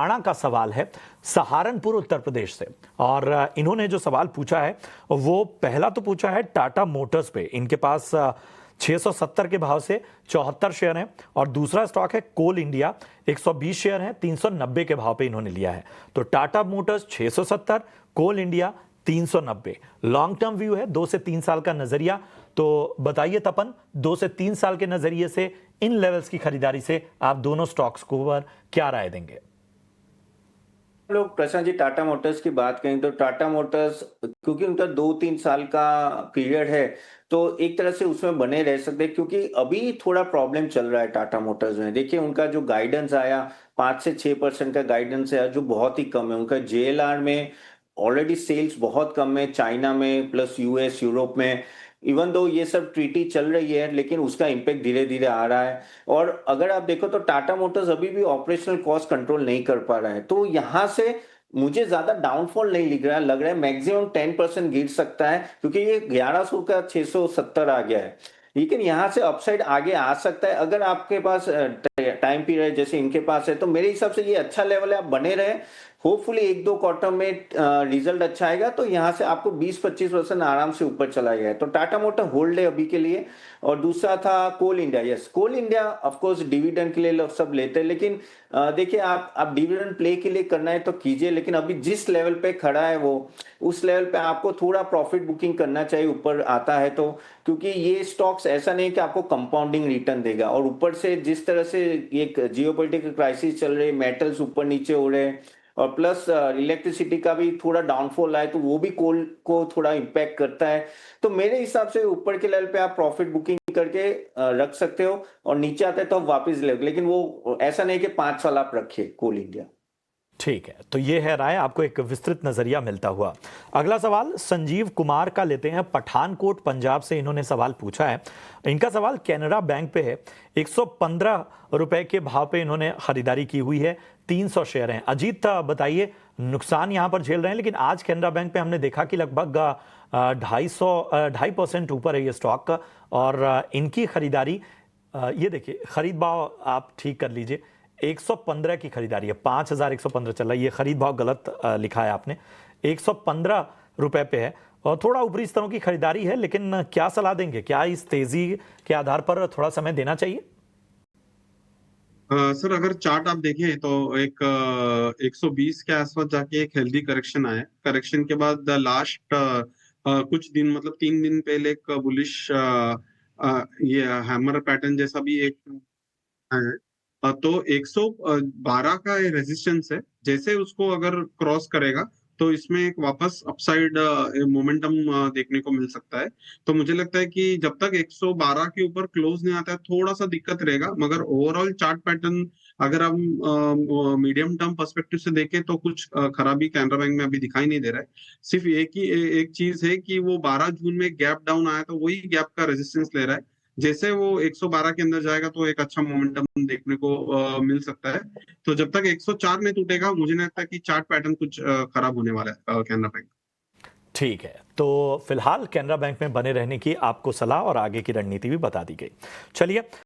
हरियाणा का सवाल है सहारनपुर उत्तर प्रदेश से। और इन्होंने जो सवाल पूछा है वो पहला तो पूछा है टाटा मोटर्स पे। इनके पास 670 के भाव से 74 शेयर हैं। और दूसरा स्टॉक है कोल इंडिया, 120 शेयर हैं, 390 के भाव पे इन्होंने लिया है। तो टाटा मोटर्स 670, कोल इंडिया 390। लॉन्ग टर्म व्यू है, 2 से 3 साल का नजरिया। तो बताइए तपन, 2 से 3 साल के नजरिए से इन लेवल्स की खरीदारी से आप दोनों स्टॉक्स को ऊपर क्या राय देंगे? लोग प्रशांत जी टाटा मोटर्स की बात करें तो टाटा मोटर्स क्योंकि उनका 2-3 साल का पीरियड है, तो एक तरह से उसमें बने रह सकते हैं क्योंकि अभी थोड़ा प्रॉब्लम चल रहा है टाटा मोटर्स में। देखिए उनका जो गाइडेंस आया 5 से 6% का गाइडेंस है जो बहुत ही कम है। उनका जेएलआर में ऑलरेडी सेल्स बहुत कम है, चाइना में प्लस यूएस यूरोप में। इवन दो ये सब ट्रीटी चल रही है लेकिन उसका इम्पैक्ट धीरे धीरे आ रहा है। और अगर आप देखो तो टाटा मोटर्स अभी भी ऑपरेशनल कॉस्ट कंट्रोल नहीं कर पा रहा है, तो यहाँ से मुझे ज्यादा डाउनफॉल नहीं लग रहा है। मैक्सिमम 10% गिर सकता है क्योंकि ये 1100 का 670 आ गया है। लेकिन यहाँ से अपसाइड आगे आ सकता है अगर आपके पास टाइम पीरियड जैसे इनके पास है, तो मेरे हिसाब से ये अच्छा लेवल है, आप बने रहे। होपफुली 1-2 क्वार्टर में रिजल्ट अच्छा आएगा तो यहाँ से आपको 20-25% आराम से ऊपर चला गया है। तो टाटा मोटर होल्ड है अभी के लिए। और दूसरा था coal India. Yes, coal India of course dividend के लिए लोग सब लेते हैं, लेकिन देखिए आप डिविडेंड प्ले के लिए करना है तो कीजिए, लेकिन अभी जिस लेवल पे खड़ा है वो उस लेवल पे आपको थोड़ा प्रॉफिट बुकिंग करना चाहिए ऊपर आता है तो। क्योंकि ये स्टॉक्स ऐसा नहीं कि आपको कंपाउंडिंग रिटर्न देगा, और ऊपर से जिस तरह से एक जियोपॉलिटिकल क्राइसिस चल रही है, मेटल्स ऊपर नीचे हो रहे हैं, और प्लस इलेक्ट्रिसिटी का भी थोड़ा डाउनफॉल आए तो वो भी कोल को थोड़ा इम्पैक्ट करता है। तो मेरे हिसाब से ऊपर के लेवल पे आप प्रॉफिट बुकिंग करके रख सकते हो, और नीचे आते हैं तो आप वापस ले, लेकिन वो ऐसा नहीं कि 5 साल आप रखिए कोल इंडिया। ठीक है, तो ये है राय, आपको एक विस्तृत नजरिया मिलता हुआ। अगला सवाल संजीव कुमार का लेते हैं, पठानकोट पंजाब से इन्होंने सवाल पूछा है। इनका सवाल कैनरा बैंक पे है। 115 रुपए के भाव पे इन्होंने खरीदारी की हुई है, 300 शेयर हैं। अजीत बताइए, नुकसान यहां पर झेल रहे हैं लेकिन आज कैनरा बैंक पे हमने देखा कि लगभग 2.5% ऊपर है ये स्टॉक का। और इनकी खरीदारी ये देखिए, खरीद भाव आप ठीक कर लीजिए, 115 की खरीदारी है, 5115 चल रहा है। ये खरीद भाव गलत लिखा है आपने, 115 रुपए पे है और थोड़ा ऊपरी स्तरों की खरीदारी है। लेकिन क्या सलाह देंगे, क्या इस तेजी के आधार पर थोड़ा समय देना चाहिए? सर अगर चार्ट आप देखें तो एक 120 के आसपास जाके एक हेल्दी करेक्शन आया। करेक्शन के बाद लास्ट कुछ दिन मतलब 3 दिन पहले एक बुलिश ये हैमर पैटर्न जैसा भी एक है। तो 112 का रेजिस्टेंस है, जैसे उसको अगर क्रॉस करेगा तो इसमें एक वापस अपसाइड मोमेंटम देखने को मिल सकता है। तो मुझे लगता है कि जब तक 112 के ऊपर क्लोज नहीं आता है थोड़ा सा दिक्कत रहेगा, मगर ओवरऑल चार्ट पैटर्न अगर हम मीडियम टर्म पर्सपेक्टिव से देखें तो कुछ खराबी कैनरा बैंक में अभी दिखाई नहीं दे रहा है। सिर्फ एक चीज है कि वो 12 जून में गैप डाउन आया तो वही गैप का रेजिस्टेंस ले रहा है। जैसे वो 112 के अंदर जाएगा तो एक अच्छा मोमेंटम देखने को मिल सकता है। तो जब तक 104 में टूटेगा मुझे नहीं लगता कि चार्ट पैटर्न कुछ खराब होने वाला है कैनरा बैंक। ठीक है, तो फिलहाल कैनरा बैंक में बने रहने की आपको सलाह और आगे की रणनीति भी बता दी गई। चलिए।